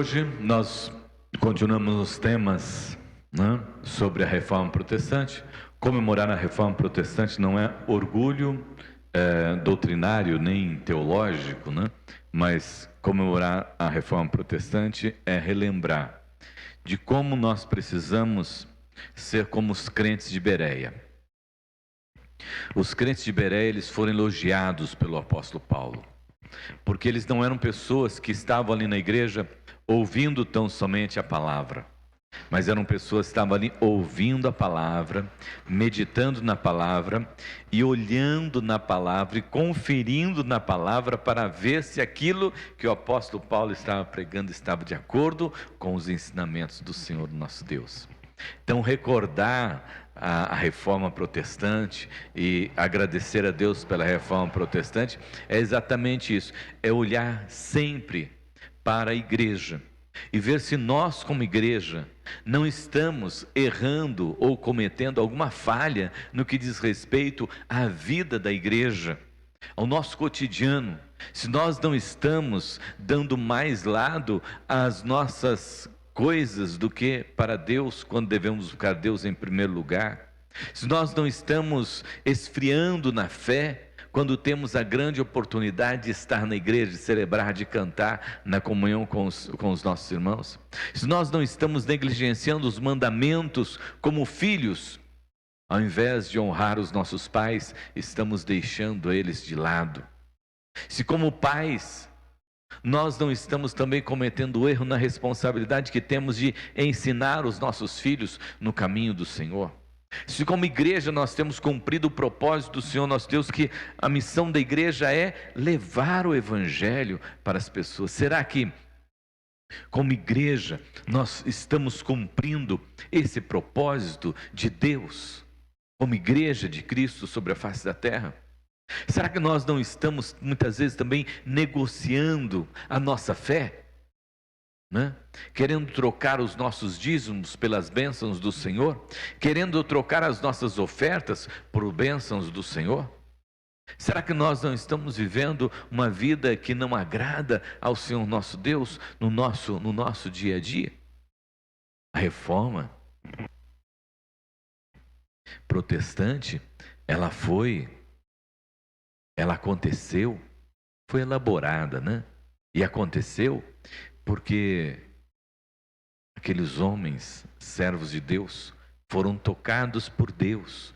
Hoje nós continuamos os temas, né, sobre a Reforma Protestante. Comemorar a Reforma Protestante não é orgulho doutrinário nem teológico, né, mas comemorar a Reforma Protestante é relembrar de como nós precisamos ser como os crentes de Bereia. Os crentes de Bereia, eles foram elogiados pelo apóstolo Paulo, porque eles não eram pessoas que estavam ali na igreja ouvindo tão somente a palavra, mas eram pessoas que estavam ali ouvindo a palavra, meditando na palavra e olhando na palavra e conferindo na palavra para ver se aquilo que o apóstolo Paulo estava pregando estava de acordo com os ensinamentos do Senhor nosso Deus. Então, recordar a Reforma Protestante e agradecer a Deus pela Reforma Protestante é exatamente isso, é olhar sempre para a igreja e ver se nós, como igreja, não estamos errando ou cometendo alguma falha no que diz respeito à vida da igreja, ao nosso cotidiano. Se nós não estamos dando mais lado às nossas coisas do que para Deus, quando devemos buscar Deus em primeiro lugar, se nós não estamos esfriando na fé, quando temos a grande oportunidade de estar na igreja, de celebrar, de cantar na comunhão com os nossos irmãos, se nós não estamos negligenciando os mandamentos como filhos, ao invés de honrar os nossos pais, estamos deixando eles de lado, se como pais nós não estamos também cometendo o erro na responsabilidade que temos de ensinar os nossos filhos no caminho do Senhor, se como igreja nós temos cumprido o propósito do Senhor nosso Deus, que a missão da igreja é levar o evangelho para as pessoas, será que como igreja nós estamos cumprindo esse propósito de Deus, como igreja de Cristo sobre a face da terra? Será que nós não estamos muitas vezes também negociando a nossa fé, né? Querendo trocar os nossos dízimos pelas bênçãos do Senhor, querendo trocar as nossas ofertas por bênçãos do Senhor? Será que nós não estamos vivendo uma vida que não agrada ao Senhor nosso Deus no nosso dia a dia? A Reforma Protestante, ela aconteceu, foi elaborada, né? E aconteceu porque aqueles homens, servos de Deus, foram tocados por Deus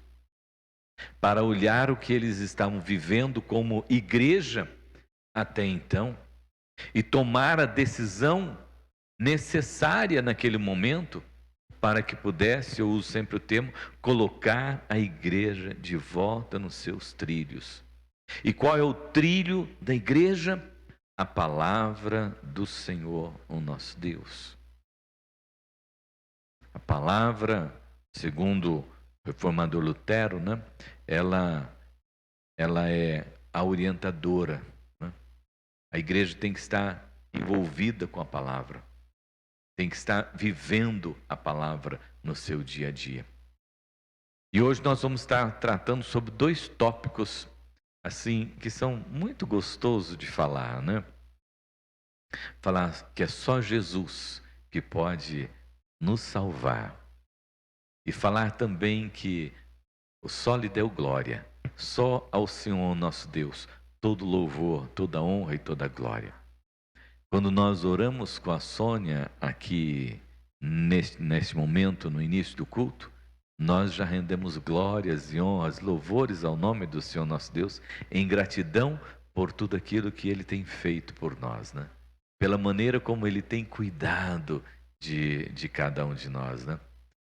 para olhar o que eles estavam vivendo como igreja até então e tomar a decisão necessária naquele momento para que pudesse, eu uso sempre o termo, colocar a igreja de volta nos seus trilhos. E qual é o trilho da igreja? A palavra do Senhor, o nosso Deus. A palavra, segundo o reformador Lutero, né, ela é a orientadora, né? A igreja tem que estar envolvida com a palavra, tem que estar vivendo a palavra no seu dia a dia. E hoje nós vamos estar tratando sobre dois tópicos assim, que são muito gostosos de falar, né? Falar que é só Jesus que pode nos salvar. E falar também que só lhe deu glória, só ao Senhor nosso Deus, todo louvor, toda honra e toda glória. Quando nós oramos com a Sônia aqui, neste momento, no início do culto, nós já rendemos glórias e honras, louvores ao nome do Senhor nosso Deus, em gratidão por tudo aquilo que Ele tem feito por nós, né? Pela maneira como Ele tem cuidado de cada um de nós, né?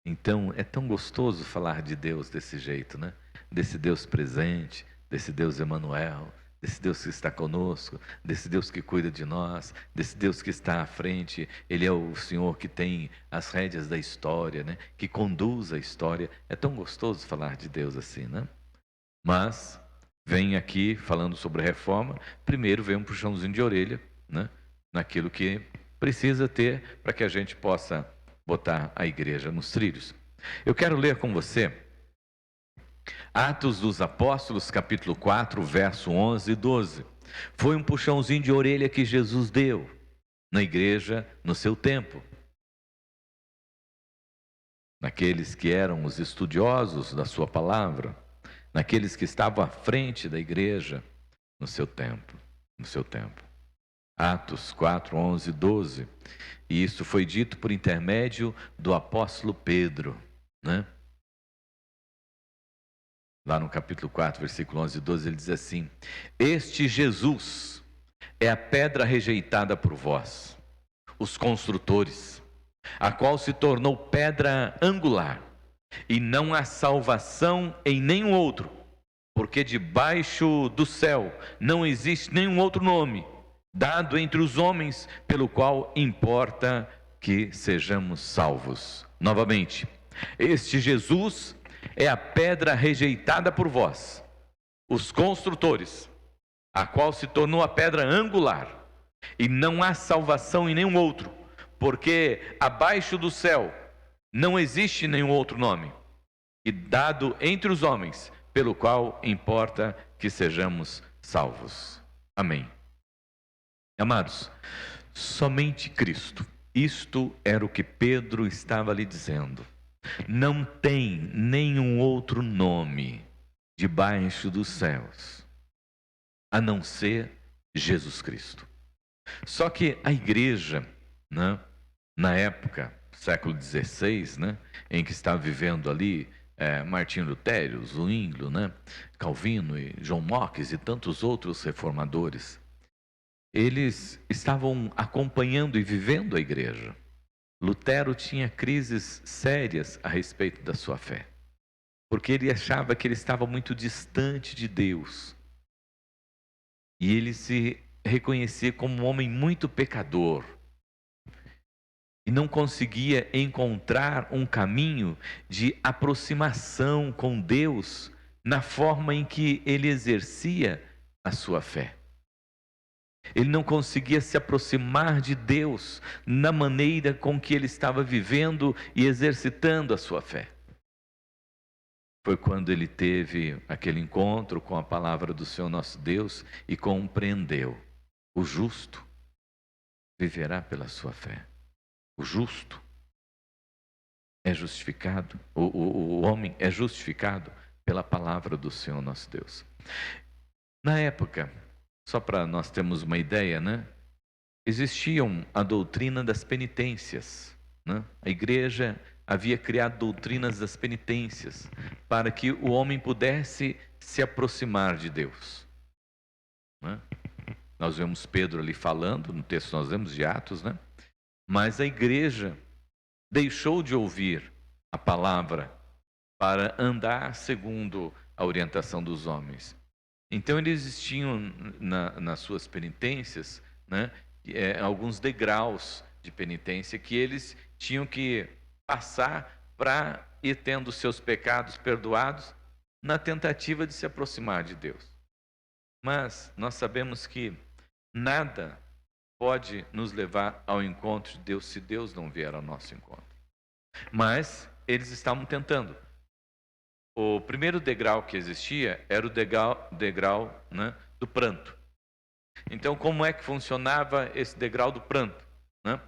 Então, é tão gostoso falar de Deus desse jeito, né? Desse Deus presente, desse Deus Emanuel, desse Deus que está conosco, desse Deus que cuida de nós, desse Deus que está à frente. Ele é o Senhor que tem as rédeas da história, né? Que conduz a história. É tão gostoso falar de Deus assim, né? Mas vem aqui falando sobre a reforma, primeiro vem um puxãozinho de orelha, né? Naquilo que precisa ter para que a gente possa botar a igreja nos trilhos. Eu quero ler com você Atos dos Apóstolos, capítulo 4, verso 11 e 12. Foi um puxãozinho de orelha que Jesus deu. na igreja no seu tempo. Naqueles que eram os estudiosos da sua palavra, naqueles que estavam à frente da igreja no seu tempo. Atos 4, 11, 12. E isso foi dito por intermédio do apóstolo Pedro, né? Lá no capítulo 4, versículo 11 e 12, ele diz assim: este Jesus é a pedra rejeitada por vós, os construtores, a qual se tornou pedra angular, e não há salvação em nenhum outro, porque debaixo do céu não existe nenhum outro nome dado entre os homens pelo qual importa que sejamos salvos. Novamente, este Jesus é a pedra rejeitada por vós, os construtores, a qual se tornou a pedra angular, e não há salvação em nenhum outro, porque abaixo do céu não existe nenhum outro nome, e dado entre os homens, pelo qual importa que sejamos salvos. Amém. Amados, somente Cristo. Isto era o que Pedro estava lhe dizendo. Não tem nenhum outro nome debaixo dos céus, a não ser Jesus Cristo. Só que a igreja, né, na época, século XVI, né, em que estava vivendo ali Martinho Lutero, Zwinglio, né, Calvino e John Knox e tantos outros reformadores, eles estavam acompanhando e vivendo a igreja. Lutero tinha crises sérias a respeito da sua fé, porque ele achava que ele estava muito distante de Deus, e ele se reconhecia como um homem muito pecador, e não conseguia encontrar um caminho de aproximação com Deus na forma em que ele exercia a sua fé. Ele não conseguia se aproximar de Deus na maneira com que ele estava vivendo e exercitando a sua fé. Foi quando ele teve aquele encontro com a palavra do Senhor nosso Deus e compreendeu: o justo viverá pela sua fé. O justo é justificado, o homem é justificado pela palavra do Senhor nosso Deus. Na época, só para nós termos uma ideia, né? Existiam a doutrina das penitências, né? A igreja havia criado doutrinas das penitências para que o homem pudesse se aproximar de Deus, né? Nós vemos Pedro ali falando, no texto nós vemos de Atos, né? Mas a igreja deixou de ouvir a palavra para andar segundo a orientação dos homens. Então eles tinham nas suas penitências, né, alguns degraus de penitência que eles tinham que passar para ir tendo seus pecados perdoados na tentativa de se aproximar de Deus. Mas nós sabemos que nada pode nos levar ao encontro de Deus se Deus não vier ao nosso encontro. Mas eles estavam tentando. O primeiro degrau que existia era o degrau, né, do pranto. Então, como é que funcionava esse degrau do pranto, né?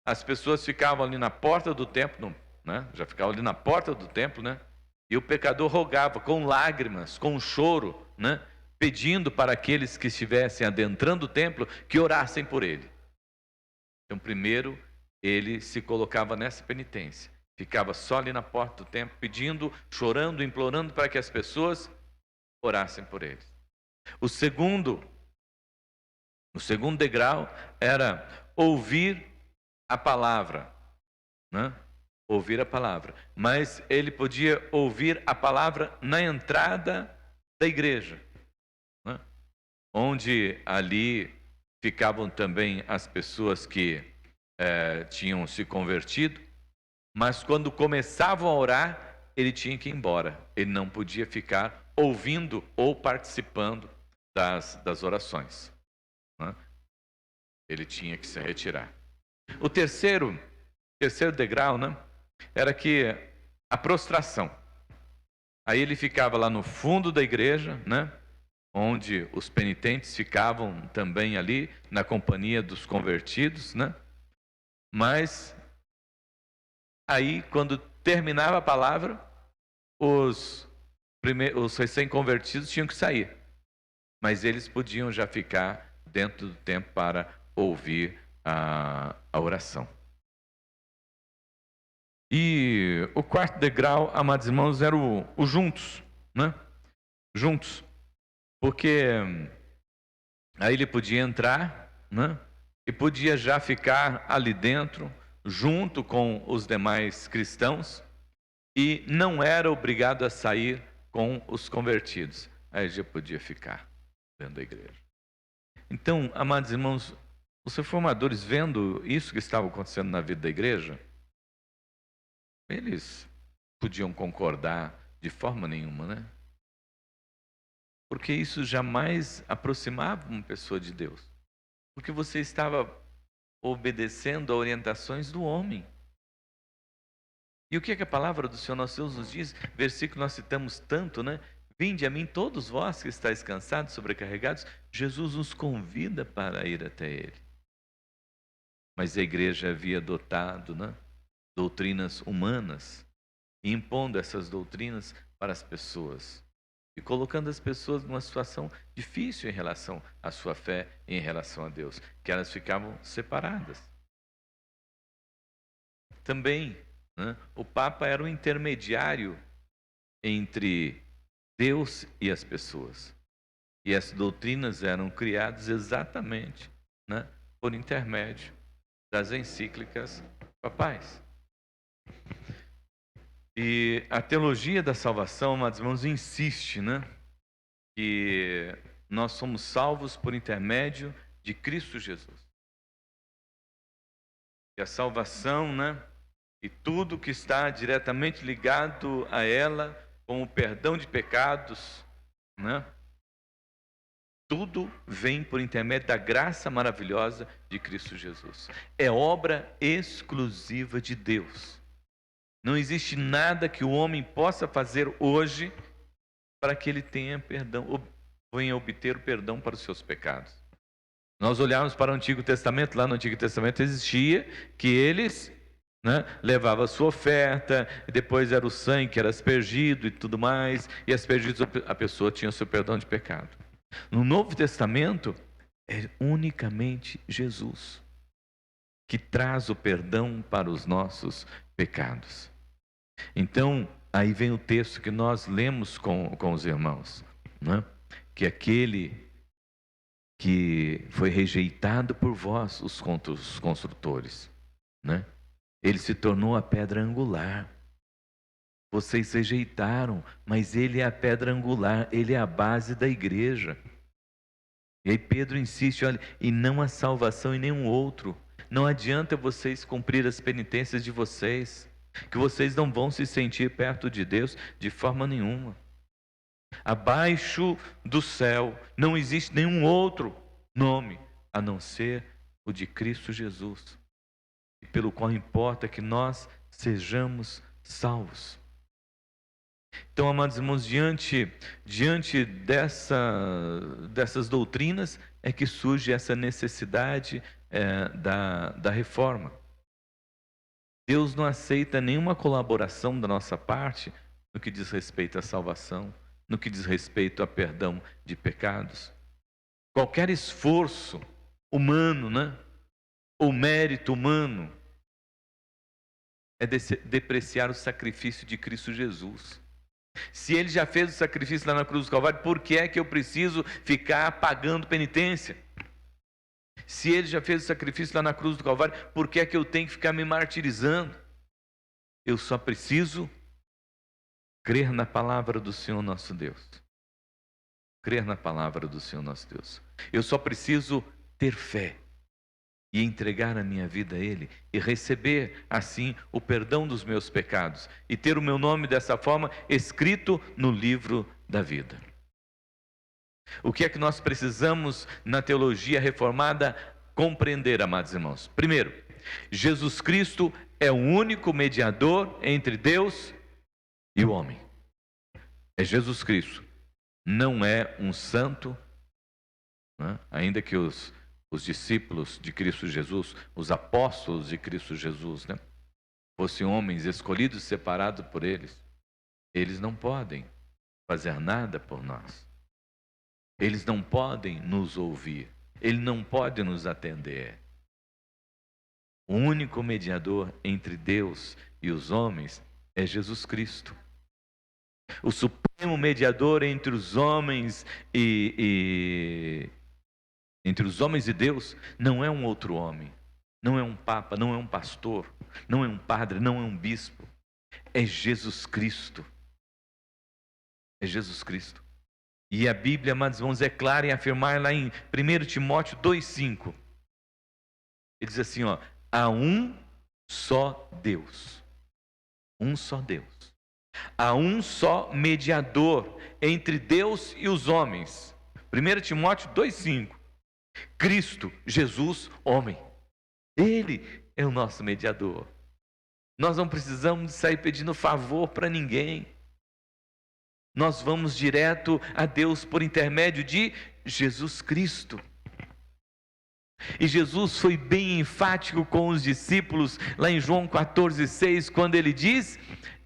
As pessoas ficavam ali na porta do templo, né? Já ficavam ali na porta do templo, né? E o pecador rogava com lágrimas, com choro, né, pedindo para aqueles que estivessem adentrando o templo que orassem por ele. Então, primeiro, ele se colocava nessa penitência. Ficava só ali na porta do templo, pedindo, chorando, implorando para que as pessoas orassem por eles. O segundo degrau era ouvir a palavra, né? Ouvir a palavra. Mas ele podia ouvir a palavra na entrada da igreja, né? Onde ali ficavam também as pessoas que tinham se convertido. Mas quando começavam a orar, ele tinha que ir embora. Ele não podia ficar ouvindo ou participando das orações, né? Ele tinha que se retirar. O terceiro degrau, né, era que a prostração. Aí ele ficava lá no fundo da igreja, né, onde os penitentes ficavam também ali na companhia dos convertidos, né? Mas aí, quando terminava a palavra, os recém-convertidos tinham que sair, mas eles podiam já ficar dentro do templo para ouvir a oração. E o quarto degrau, amados irmãos, era o juntos, né? Juntos, porque aí ele podia entrar, né? E podia já ficar ali dentro, junto com os demais cristãos, e não era obrigado a sair com os convertidos. Aí já podia ficar dentro da igreja. Então, amados irmãos, os reformadores, vendo isso que estava acontecendo na vida da igreja, eles podiam concordar de forma nenhuma, né? Porque isso jamais aproximava uma pessoa de Deus. Porque você estava obedecendo a orientações do homem. E o que é que a palavra do Senhor nosso Deus nos diz? Versículo que nós citamos tanto, né? Vinde a mim todos vós que estáis cansados, sobrecarregados. Jesus nos convida para ir até Ele. Mas a igreja havia adotado, né, doutrinas humanas, e impondo essas doutrinas para as pessoas. E colocando as pessoas numa situação difícil em relação à sua fé e em relação a Deus. Que elas ficavam separadas. Também, né, o Papa era o intermediário entre Deus e as pessoas. E as doutrinas eram criadas exatamente, né, por intermédio das encíclicas papais. E a teologia da salvação, amados irmãos, insiste, né, que nós somos salvos por intermédio de Cristo Jesus. E a salvação, né, e tudo que está diretamente ligado a ela, como o perdão de pecados, né, tudo vem por intermédio da graça maravilhosa de Cristo Jesus. É obra exclusiva de Deus. Não existe nada que o homem possa fazer hoje para que ele tenha perdão, ou venha obter o perdão para os seus pecados. Nós olharmos para o Antigo Testamento, lá no Antigo Testamento existia que eles, né, levavam a sua oferta, e depois era o sangue que era aspergido e tudo mais, e aspergido a pessoa tinha o seu perdão de pecado. No Novo Testamento é unicamente Jesus que traz o perdão para os nossos pecados. Então, aí vem o texto que nós lemos com os irmãos, né? Que aquele que foi rejeitado por vós, os construtores, né? Ele se tornou a pedra angular. Vocês rejeitaram, mas ele é a pedra angular, ele é a base da igreja. E aí Pedro insiste, olha, e não há salvação em nenhum outro. Não adianta vocês cumprir as penitências de vocês, que vocês não vão se sentir perto de Deus de forma nenhuma. Abaixo do céu não existe nenhum outro nome a não ser o de Cristo Jesus, pelo qual importa que nós sejamos salvos. Então, amados irmãos, diante dessas doutrinas é que surge essa necessidade da reforma. Deus não aceita nenhuma colaboração da nossa parte no que diz respeito à salvação, no que diz respeito a perdão de pecados. Qualquer esforço humano, né, ou mérito humano, é depreciar o sacrifício de Cristo Jesus. Se Ele já fez o sacrifício lá na cruz do Calvário, por que é que eu preciso ficar pagando penitência? Se Ele já fez o sacrifício lá na cruz do Calvário, por que é que eu tenho que ficar me martirizando? Eu só preciso crer na palavra do Senhor nosso Deus. Crer na palavra do Senhor nosso Deus. Eu só preciso ter fé e entregar a minha vida a Ele e receber assim o perdão dos meus pecados e ter o meu nome dessa forma escrito no livro da vida. O que é que nós precisamos na teologia reformada compreender, amados irmãos? Primeiro, Jesus Cristo é o único mediador entre Deus e o homem. É Jesus Cristo. não é um santo, né? Ainda que os discípulos de Cristo Jesus, os apóstolos de Cristo Jesus, né, fossem homens escolhidos e separados por eles, eles não podem fazer nada por nós. Eles não podem nos ouvir. Ele não pode nos atender. O único mediador entre Deus e os homens é Jesus Cristo. O supremo mediador entre os homens entre os homens e Deus não é um outro homem, não é um papa, não é um pastor, não é um padre, não é um bispo. É Jesus Cristo. É Jesus Cristo. E a Bíblia, amados irmãos, é clara em afirmar lá em 1 Timóteo 2,5. Ele diz assim, ó: há um só Deus. Um só Deus. Há um só mediador entre Deus e os homens. 1 Timóteo 2,5. Cristo, Jesus, homem. Ele é o nosso mediador. Nós não precisamos sair pedindo favor para ninguém. Nós vamos direto a Deus por intermédio de Jesus Cristo. E Jesus foi bem enfático com os discípulos, lá em João 14,6, quando ele diz: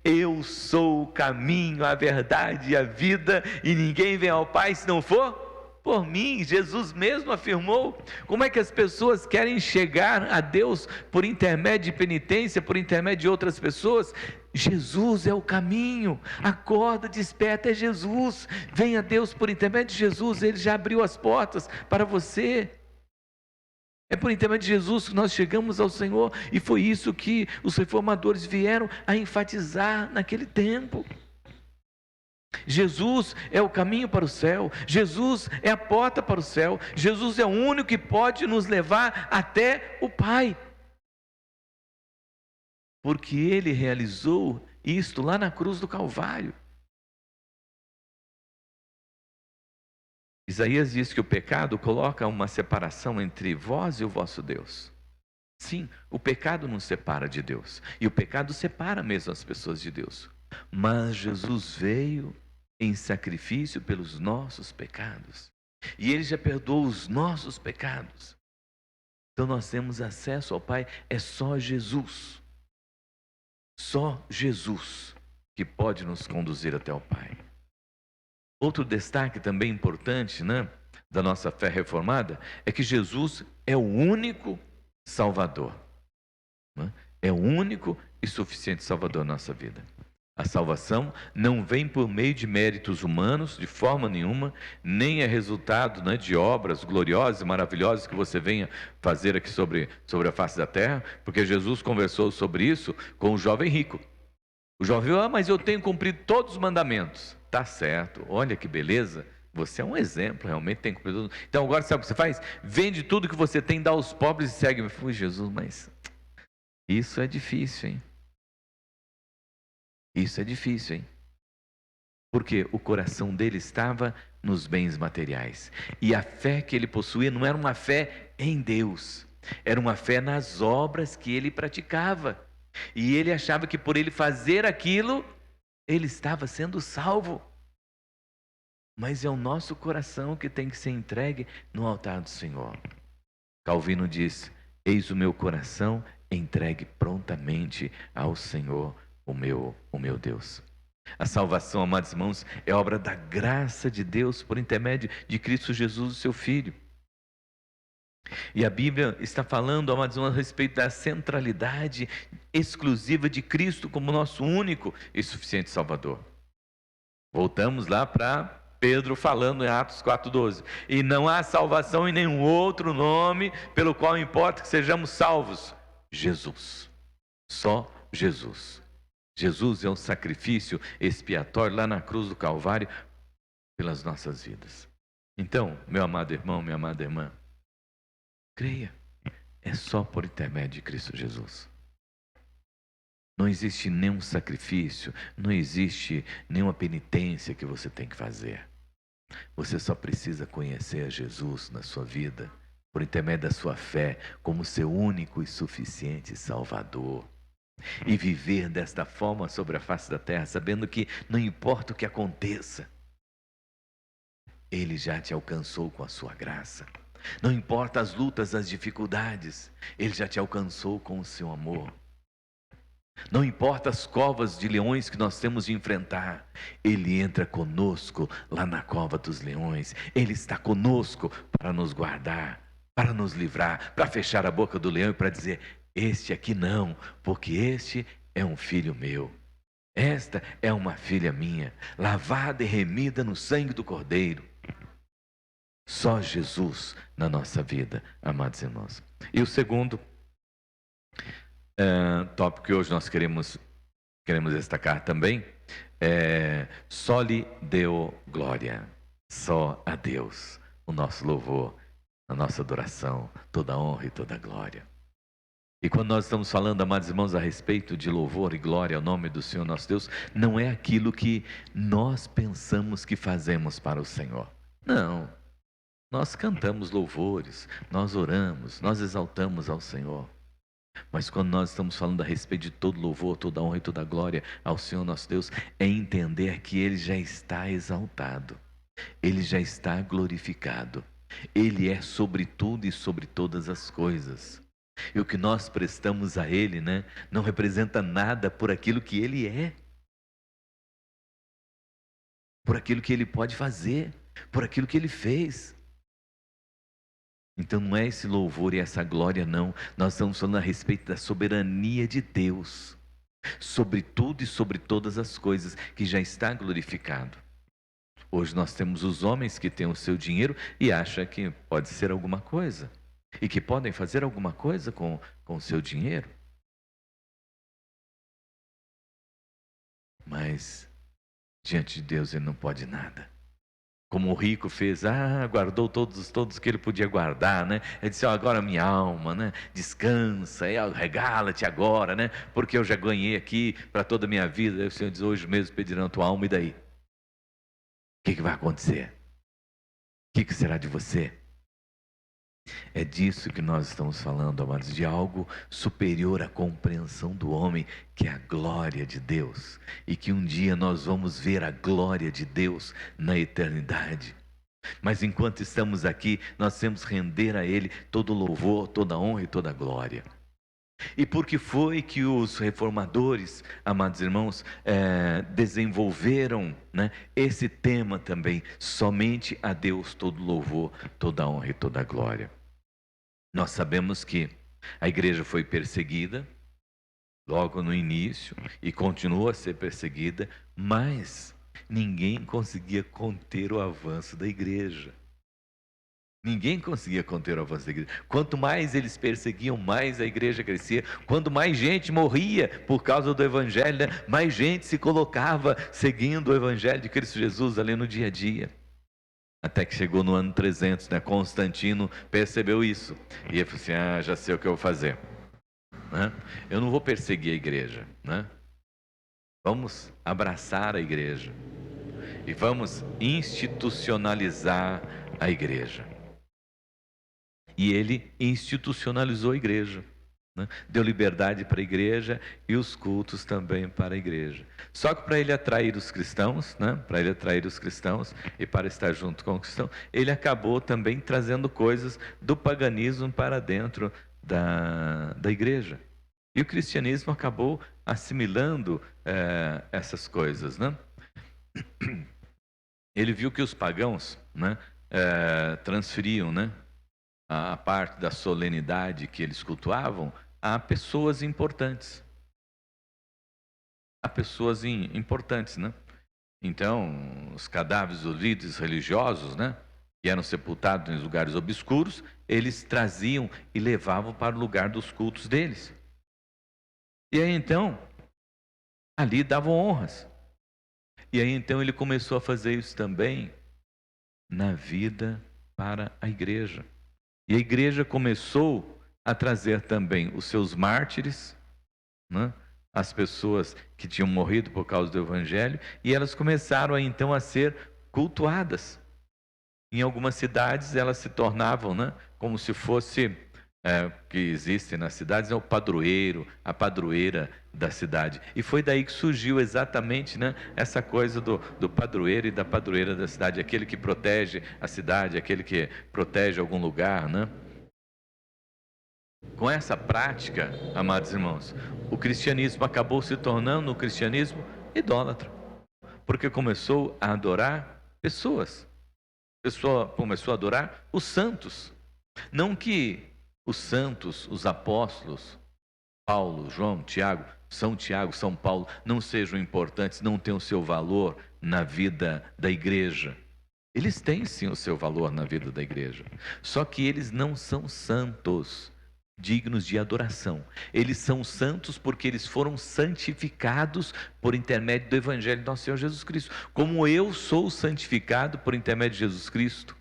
eu sou o caminho, a verdade e a vida, e ninguém vem ao Pai se não for por mim. Jesus mesmo afirmou. Como é que as pessoas querem chegar a Deus por intermédio de penitência, por intermédio de outras pessoas? Jesus é o caminho. Acorda, desperta, é Jesus. Venha a Deus por intermédio de Jesus. Ele já abriu as portas para você. É por intermédio de Jesus que nós chegamos ao Senhor, e foi isso que os reformadores vieram a enfatizar naquele tempo. Jesus é o caminho para o céu, Jesus é a porta para o céu, Jesus é o único que pode nos levar até o Pai, porque Ele realizou isto lá na cruz do Calvário. Isaías diz que o pecado coloca uma separação entre vós e o vosso Deus. Sim, o pecado nos separa de Deus, e o pecado separa mesmo as pessoas de Deus. Mas Jesus veio em sacrifício pelos nossos pecados, e Ele já perdoou os nossos pecados. Então nós temos acesso ao Pai. É só Jesus que pode nos conduzir até o Pai. Outro destaque também importante, né, da nossa fé reformada, é que Jesus é o único Salvador, né? É o único e suficiente Salvador da nossa vida. A salvação não vem por meio de méritos humanos, de forma nenhuma, nem é resultado, né, de obras gloriosas e maravilhosas que você venha fazer aqui sobre a face da terra, porque Jesus conversou sobre isso com o jovem rico. O jovem: mas eu tenho cumprido todos os mandamentos. Tá certo, olha que beleza, você é um exemplo, realmente tem cumprido tudo. Então agora sabe o que você faz? Vende tudo que você tem, dá aos pobres e segue-me. Fui, Jesus, mas isso é difícil, hein? Isso é difícil, hein? Porque o coração dele estava nos bens materiais, e a fé que ele possuía não era uma fé em Deus, era uma fé nas obras que ele praticava, e ele achava que por ele fazer aquilo, ele estava sendo salvo. Mas é o nosso coração que tem que ser entregue no altar do Senhor. Calvino diz: eis o meu coração entregue prontamente ao Senhor, o meu Deus. A salvação, amados irmãos, é obra da graça de Deus por intermédio de Cristo Jesus, o seu Filho. E a Bíblia está falando, amados irmãos, a respeito da centralidade exclusiva de Cristo como nosso único e suficiente Salvador. Voltamos lá para Pedro falando em Atos 4,12. E não há salvação em nenhum outro nome pelo qual importa que sejamos salvos. Jesus. Só Jesus. Jesus é um sacrifício expiatório lá na cruz do Calvário pelas nossas vidas. Então, meu amado irmão, minha amada irmã, creia, é só por intermédio de Cristo Jesus. Não existe nenhum sacrifício, não existe nenhuma penitência que você tem que fazer. Você só precisa conhecer Jesus na sua vida, por intermédio da sua fé, como seu único e suficiente Salvador. E viver desta forma sobre a face da terra, sabendo que não importa o que aconteça, Ele já te alcançou com a sua graça. Não importa as lutas, as dificuldades, Ele já te alcançou com o seu amor. Não importa as covas de leões que nós temos de enfrentar, Ele entra conosco lá na cova dos leões. Ele está conosco para nos guardar, para nos livrar, para fechar a boca do leão e para dizer: este aqui não, porque este é um filho meu. Esta é uma filha minha, lavada e remida no sangue do Cordeiro. Só Jesus na nossa vida, amados irmãos. E o segundo tópico que hoje nós queremos destacar também é: só lhe deu glória, só a Deus o nosso louvor, a nossa adoração, toda a honra e toda a glória. E quando nós estamos falando, amados irmãos, a respeito de louvor e glória ao nome do Senhor nosso Deus, não é aquilo que nós pensamos que fazemos para o Senhor. Não. Nós cantamos louvores, nós oramos, nós exaltamos ao Senhor. Mas quando nós estamos falando a respeito de todo louvor, toda honra e toda glória ao Senhor nosso Deus, é entender que Ele já está exaltado, Ele já está glorificado, Ele é sobre tudo e sobre todas as coisas. E o que nós prestamos a Ele, não representa nada por aquilo que Ele é, por aquilo que Ele pode fazer, por aquilo que Ele fez. Então não é esse louvor e essa glória, não. Nós estamos falando a respeito da soberania de Deus, sobre tudo e sobre todas as coisas, que já está glorificado. Hoje nós temos os homens que têm o seu dinheiro e acham que pode ser alguma coisa, e que podem fazer alguma coisa com o seu dinheiro. Mas diante de Deus ele não pode nada. Como o rico fez, guardou todos que ele podia guardar, Ele disse: agora minha alma, descansa, regala-te agora, porque eu já ganhei aqui para toda a minha vida. Aí o Senhor diz: hoje mesmo pedirão a tua alma, e daí? O que vai acontecer? O que será de você? É disso que nós estamos falando, amados, de algo superior à compreensão do homem, que é a glória de Deus, e que um dia nós vamos ver a glória de Deus na eternidade. Mas enquanto estamos aqui, nós temos que render a Ele todo louvor, toda honra e toda glória. E por que foi que os reformadores, amados irmãos, desenvolveram esse tema também? Somente a Deus todo louvor, toda honra e toda glória. Nós sabemos que a igreja foi perseguida logo no início e continua a ser perseguida, mas ninguém conseguia conter o avanço da igreja. Ninguém conseguia conter o avanço da igreja. Quanto mais eles perseguiam, mais a igreja crescia. Quanto mais gente morria por causa do evangelho, mais gente se colocava seguindo o evangelho de Cristo Jesus ali no dia a dia. Até que chegou no ano 300, Constantino percebeu isso. E ele falou assim: já sei o que eu vou fazer. Eu não vou perseguir a igreja. Vamos abraçar a igreja. E vamos institucionalizar a igreja. E ele institucionalizou a igreja, deu liberdade para a igreja e os cultos também para a igreja. Só que para ele atrair os cristãos, e para estar junto com os cristãos, ele acabou também trazendo coisas do paganismo para dentro da igreja. E o cristianismo acabou assimilando essas coisas, Ele viu que os pagãos transferiam, a parte da solenidade que eles cultuavam a pessoas importantes. Então, os cadáveres dos líderes religiosos, que eram sepultados em lugares obscuros, eles traziam e levavam para o lugar dos cultos deles. E aí então, ali davam honras. E aí então ele começou a fazer isso também na vida para a igreja. E a igreja começou a trazer também os seus mártires, as pessoas que tinham morrido por causa do evangelho, e elas começaram então a ser cultuadas. Em algumas cidades elas se tornavam como se fosse que existem nas cidades é o padroeiro, a padroeira da cidade. E foi daí que surgiu exatamente, né, essa coisa do padroeiro e da padroeira da cidade, aquele que protege a cidade, aquele que protege algum lugar, né? Com essa prática, amados irmãos, o cristianismo acabou se tornando um cristianismo idólatra, porque começou a adorar pessoas. A pessoa começou a adorar os santos. Não que os santos, os apóstolos, Paulo, João, Tiago, São Paulo, não sejam importantes, não tenham o seu valor na vida da igreja. Eles têm sim o seu valor na vida da igreja. Só que eles não são santos, dignos de adoração. Eles são santos porque eles foram santificados por intermédio do Evangelho de nosso Senhor Jesus Cristo. Como eu sou santificado por intermédio de Jesus Cristo,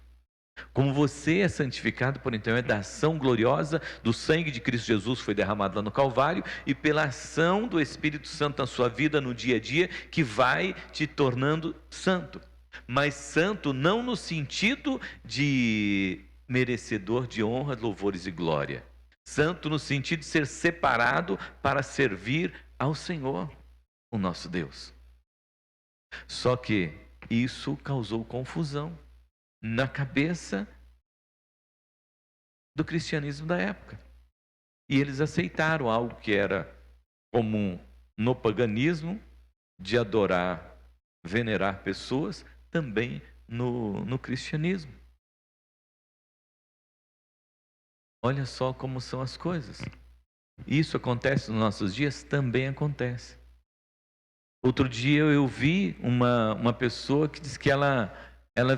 como você é santificado por intermédio da ação gloriosa do sangue de Cristo Jesus que foi derramado lá no Calvário e pela ação do Espírito Santo na sua vida no dia a dia, que vai te tornando santo. Mas santo não no sentido de merecedor de honra, louvores e glória. Santo no sentido de ser separado para servir ao Senhor, o nosso Deus. Só que isso causou confusão na cabeça do cristianismo da época. E eles aceitaram algo que era comum no paganismo, de adorar, venerar pessoas, também no cristianismo. Olha só como são as coisas. Isso acontece nos nossos dias? Também acontece. Outro dia eu vi uma pessoa que disse que ela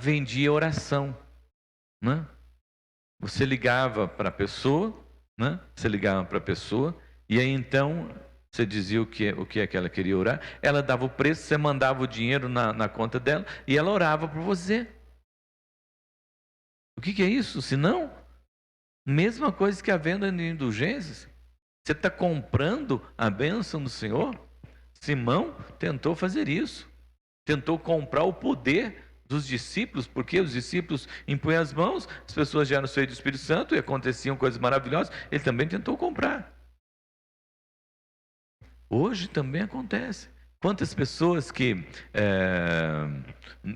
vendia oração, né? Você ligava para a pessoa, né? Você ligava para a pessoa e aí então você dizia o que é que ela queria orar, ela dava o preço, você mandava o dinheiro na conta dela e ela orava por você. O que é isso? Se não, mesma coisa que a venda de indulgências. Você está comprando a bênção do Senhor? Simão tentou fazer isso. Tentou comprar o poder dos discípulos, porque os discípulos impunham as mãos, as pessoas já eram cheias do Espírito Santo e aconteciam coisas maravilhosas. Ele também tentou comprar. Hoje também acontece. Quantas pessoas que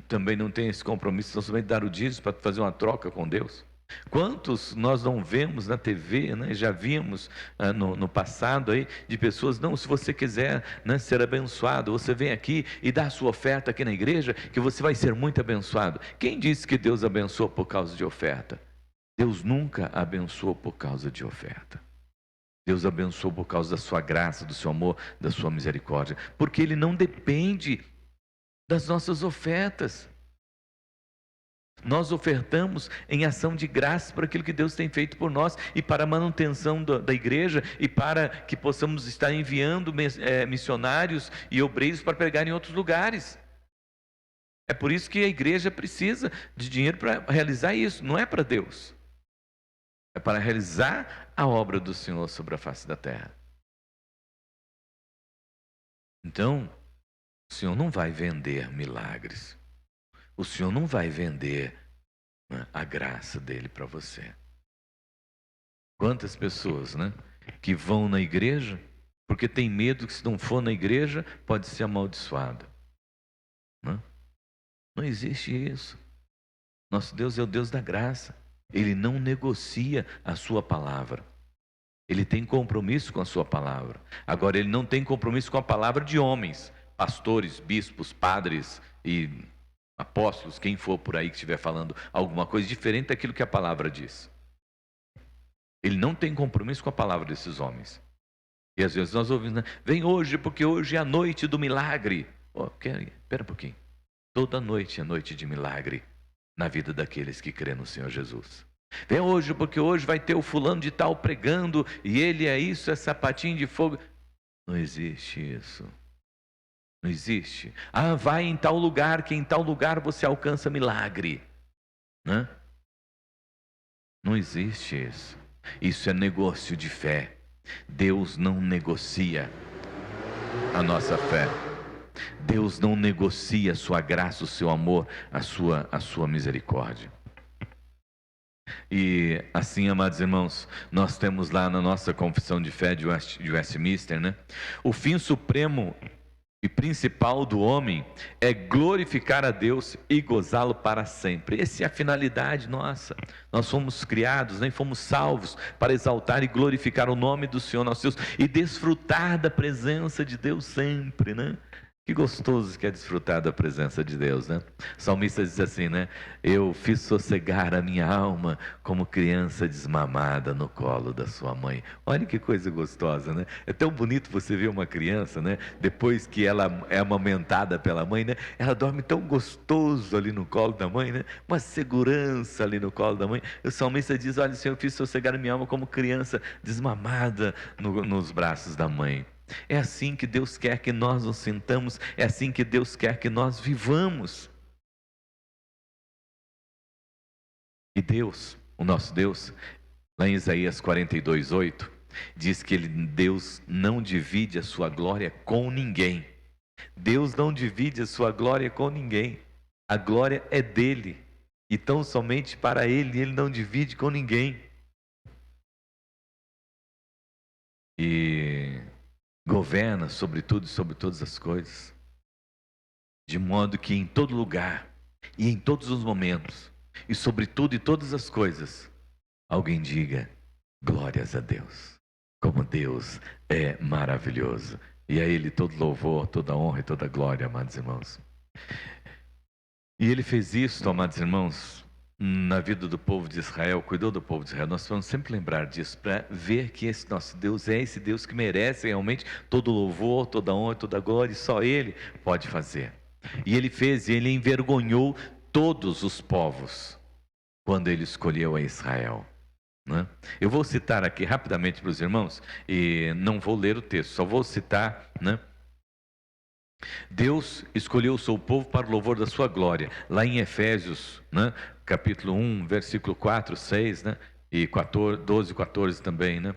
também não têm esse compromisso, estão somente dar o dízimo para fazer uma troca com Deus? Quantos nós não vemos na TV, né? Já vimos no passado aí, de pessoas, não, se você quiser, né, ser abençoado, você vem aqui e dá a sua oferta aqui na igreja, que você vai ser muito abençoado. Quem disse que Deus abençoa por causa de oferta? Deus nunca abençoou por causa de oferta. Deus abençoou por causa da sua graça, do seu amor, da sua misericórdia, porque Ele não depende das nossas ofertas. Nós ofertamos em ação de graça por aquilo que Deus tem feito por nós e para a manutenção da igreja e para que possamos estar enviando missionários e obreiros para pregar em outros lugares. É por isso que a igreja precisa de dinheiro para realizar isso, não é para Deus. É para realizar a obra do Senhor sobre a face da terra. Então, o Senhor não vai vender milagres. O Senhor não vai vender, né, a graça dele para você. Quantas pessoas, né, que vão na igreja porque tem medo que se não for na igreja pode ser amaldiçoada. Não existe isso. Nosso Deus é o Deus da graça. Ele não negocia a sua palavra. Ele tem compromisso com a sua palavra. Agora, ele não tem compromisso com a palavra de homens, pastores, bispos, padres e apóstolos, quem for por aí que estiver falando alguma coisa diferente daquilo que a palavra diz. Ele não tem compromisso com a palavra desses homens. E às vezes nós ouvimos, né? Vem hoje porque hoje é a noite do milagre. Espera um pouquinho. Toda noite é noite de milagre na vida daqueles que crêem no Senhor Jesus. Vem hoje porque hoje vai ter o fulano de tal pregando e ele é isso, é sapatinho de fogo. Não existe isso. Não existe. Vai em tal lugar, que em tal lugar você alcança milagre. Né? Não existe isso. Isso é negócio de fé. Deus não negocia a nossa fé. Deus não negocia a sua graça, o seu amor, a sua misericórdia. E assim, amados irmãos, nós temos lá na nossa confissão de fé de Westminster, né? O fim supremo e principal do homem é glorificar a Deus e gozá-lo para sempre. Essa é a finalidade nossa. Nós fomos criados, nem fomos salvos para exaltar e glorificar o nome do Senhor nosso Deus e desfrutar da presença de Deus sempre, né? Que gostoso que é desfrutar da presença de Deus, né? O salmista diz assim, né? Eu fiz sossegar a minha alma como criança desmamada no colo da sua mãe. Olha que coisa gostosa, né? É tão bonito você ver uma criança, né? Depois que ela é amamentada pela mãe, né? Ela dorme tão gostoso ali no colo da mãe, né? Uma segurança ali no colo da mãe. O salmista diz, olha, Senhor, eu fiz sossegar a minha alma como criança desmamada nos braços da mãe. É assim que Deus quer que nós nos sintamos, é assim que Deus quer que nós vivamos. E Deus, o nosso Deus, lá em Isaías 42:8, diz que Deus não divide a sua glória com ninguém. Deus não divide a sua glória com ninguém. A glória é dele, e tão somente para ele, ele não divide com ninguém. E governa sobre tudo e sobre todas as coisas, de modo que em todo lugar e em todos os momentos e sobre tudo e todas as coisas, alguém diga glórias a Deus. Como Deus é maravilhoso, e a Ele todo louvor, toda honra e toda glória, amados irmãos. E Ele fez isso, amados irmãos, na vida do povo de Israel, cuidou do povo de Israel. Nós vamos sempre lembrar disso, para ver que esse nosso Deus é esse Deus que merece realmente todo louvor, toda honra, toda glória, e só Ele pode fazer. E Ele fez, e Ele envergonhou todos os povos, quando Ele escolheu a Israel, né? Eu vou citar aqui rapidamente para os irmãos, e não vou ler o texto, só vou citar, né? Deus escolheu o seu povo para o louvor da sua glória, lá em Efésios, né? Capítulo 1, versículo 4, 6, né? E 14, 12, 14 também, né?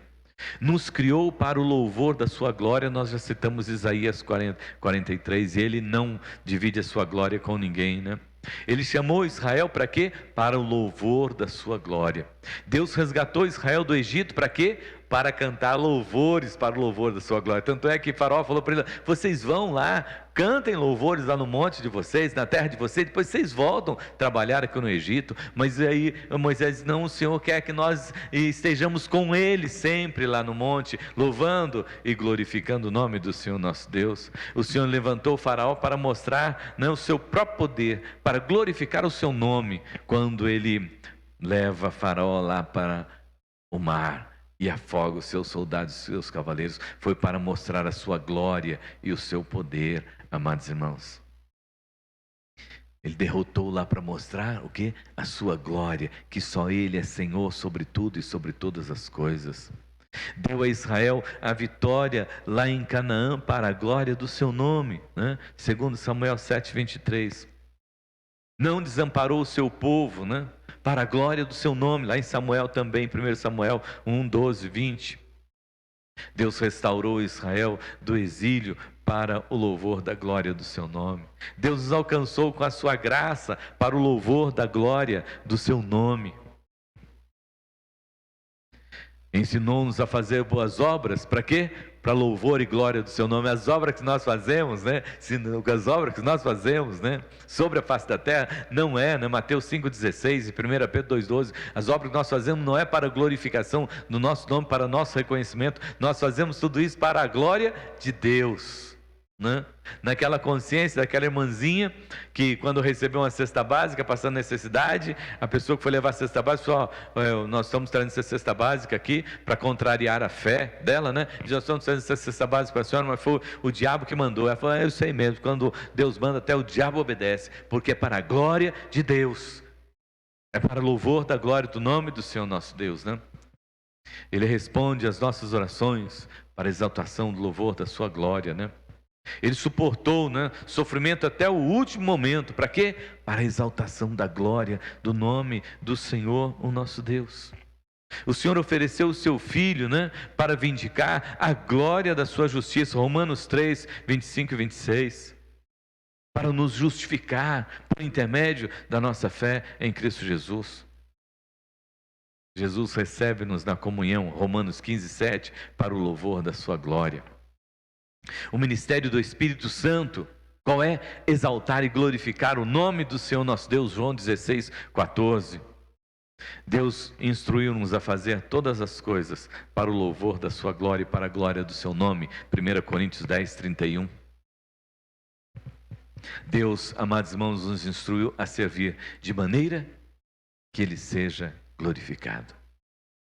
Nos criou para o louvor da sua glória. Nós já citamos Isaías 43, e ele não divide a sua glória com ninguém, né? Ele chamou Israel para quê? Para o louvor da sua glória. Deus resgatou Israel do Egito para quê? Para cantar louvores para o louvor da sua glória. Tanto é que Faraó falou para ele: vocês vão lá, cantem louvores lá no monte de vocês, na terra de vocês, depois vocês voltam trabalhar aqui no Egito. Mas aí Moisés disse: não, o Senhor quer que nós estejamos com Ele sempre lá no monte, louvando e glorificando o nome do Senhor nosso Deus. O Senhor levantou o Faraó para mostrar, né, o seu próprio poder, para glorificar o seu nome, quando ele leva Faraó lá para o mar e afoga os seus soldados, os seus cavaleiros. Foi para mostrar a sua glória e o seu poder, amados irmãos. Ele derrotou lá para mostrar o quê? A sua glória, que só Ele é Senhor sobre tudo e sobre todas as coisas. Deu a Israel a vitória lá em Canaã para a glória do seu nome, né? Segundo Samuel 7:23. Não desamparou o seu povo, né? Para a glória do seu nome, lá em Samuel também, 1 Samuel 1, 12, 20. Deus restaurou Israel do exílio para o louvor da glória do seu nome. Deus os alcançou com a sua graça para o louvor da glória do seu nome. Ensinou-nos a fazer boas obras, para quê? Para louvor e glória do seu nome. As obras que nós fazemos, né? As obras que nós fazemos, né? Sobre a face da terra, não é, né? Mateus 5,16 e 1 Pedro 2,12. As obras que nós fazemos não é para a glorificação do nosso nome, para nosso reconhecimento. Nós fazemos tudo isso para a glória de Deus, né? Naquela consciência daquela irmãzinha que, quando recebeu uma cesta básica, passando necessidade, a pessoa que foi levar a cesta básica falou: nós estamos trazendo essa cesta básica aqui para contrariar a fé dela, né? Já estamos trazendo essa cesta básica para a senhora, mas foi o diabo que mandou. Ela falou: eu sei mesmo, quando Deus manda, até o diabo obedece, porque é para a glória de Deus, é para louvor da glória do nome do Senhor nosso Deus, né? Ele responde às nossas orações para a exaltação do louvor da sua glória, né? Ele suportou, né, sofrimento até o último momento. Para quê? Para a exaltação da glória do nome do Senhor, o nosso Deus. O Senhor ofereceu o seu Filho, né, para vindicar a glória da sua justiça. Romanos 3, 25 e 26. Para nos justificar por intermédio da nossa fé em Cristo Jesus. Jesus recebe-nos na comunhão, Romanos 15:7, para o louvor da sua glória. O ministério do Espírito Santo, qual é? Exaltar e glorificar o nome do Senhor nosso Deus, João 16:14. Deus instruiu-nos a fazer todas as coisas para o louvor da sua glória e para a glória do seu nome, 1 Coríntios 10:31. Deus, amados irmãos, nos instruiu a servir de maneira que Ele seja glorificado.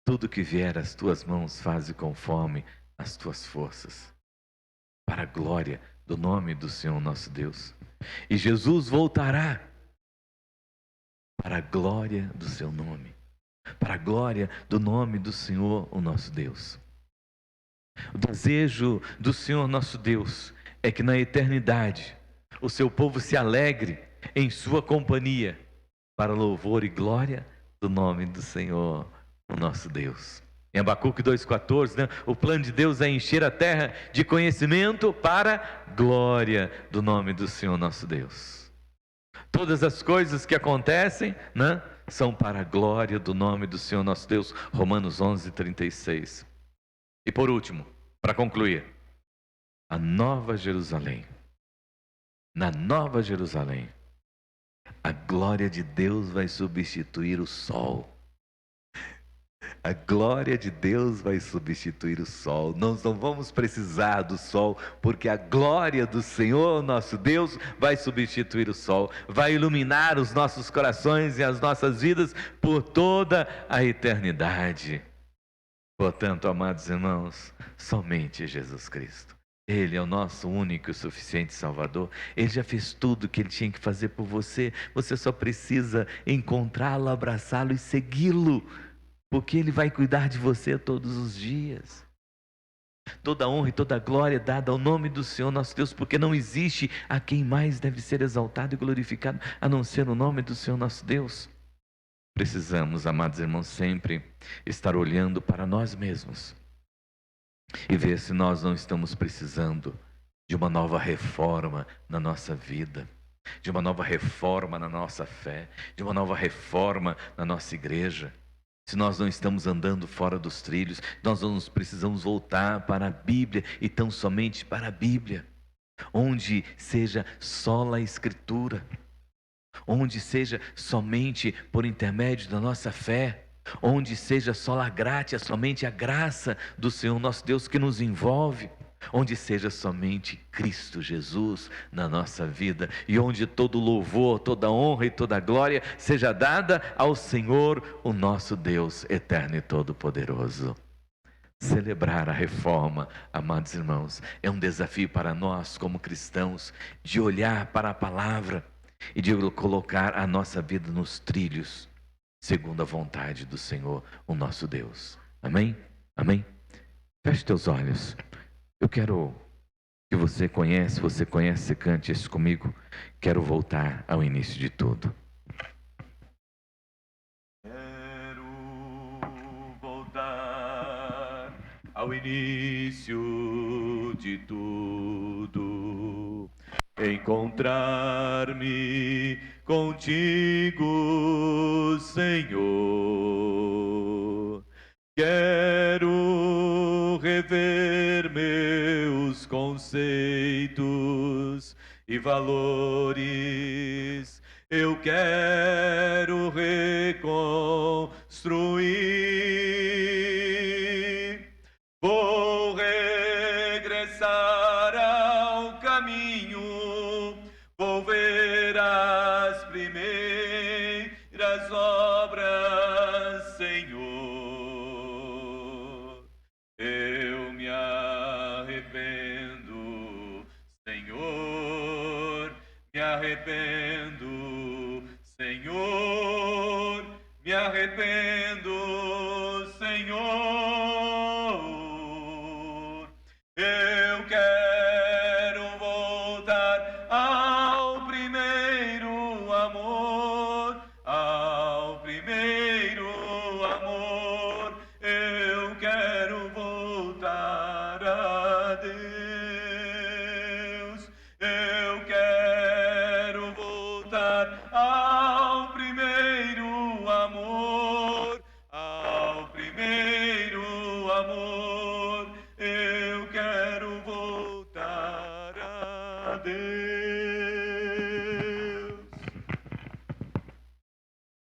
Tudo que vier às tuas mãos, faze conforme as tuas forças, para a glória do nome do Senhor nosso Deus. E Jesus voltará para a glória do seu nome, para a glória do nome do Senhor, o nosso Deus. O desejo do Senhor nosso Deus é que na eternidade o seu povo se alegre em sua companhia, para louvor e glória do nome do Senhor, o nosso Deus. Em Abacuque 2,14, né? O plano de Deus é encher a terra de conhecimento para a glória do nome do Senhor nosso Deus. Todas as coisas que acontecem, né, são para a glória do nome do Senhor nosso Deus. Romanos 11:36. E por último, para concluir, a Nova Jerusalém. Na Nova Jerusalém, a glória de Deus vai substituir o sol. A glória de Deus vai substituir o sol. Nós não vamos precisar do sol, porque a glória do Senhor, nosso Deus, vai substituir o sol. Vai iluminar os nossos corações e as nossas vidas por toda a eternidade. Portanto, amados irmãos, somente Jesus Cristo. Ele é o nosso único e suficiente Salvador. Ele já fez tudo o que Ele tinha que fazer por você. Você só precisa encontrá-lo, abraçá-lo e segui-lo, porque Ele vai cuidar de você todos os dias. Toda honra e toda glória é dada ao nome do Senhor nosso Deus, porque não existe a quem mais deve ser exaltado e glorificado, a não ser o nome do Senhor nosso Deus. Precisamos, amados irmãos, sempre estar olhando para nós mesmos e ver se nós não estamos precisando de uma nova reforma na nossa vida, de uma nova reforma na nossa fé, de uma nova reforma na nossa igreja. Se nós não estamos andando fora dos trilhos, nós não precisamos voltar para a Bíblia e tão somente para a Bíblia, onde seja só a Escritura, onde seja somente por intermédio da nossa fé, onde seja só a graça, somente a graça do Senhor nosso Deus que nos envolve, onde seja somente Cristo Jesus na nossa vida, e onde todo louvor, toda honra e toda glória seja dada ao Senhor, o nosso Deus eterno e todo-poderoso. Celebrar a reforma, amados irmãos, é um desafio para nós como cristãos, de olhar para a palavra e de colocar a nossa vida nos trilhos, segundo a vontade do Senhor, o nosso Deus. Amém? Amém? Feche teus olhos. Eu quero que você conhece, cante isso comigo. Quero voltar ao início de tudo. Quero voltar ao início de tudo, encontrar-me contigo, Senhor. Quero rever meus conceitos e valores. Eu quero reconstruir. Vou regressar ao caminho. Vou ver as primeiras obras, Senhor. Eu me arrependo, Senhor, me arrependo, Senhor, me arrependo.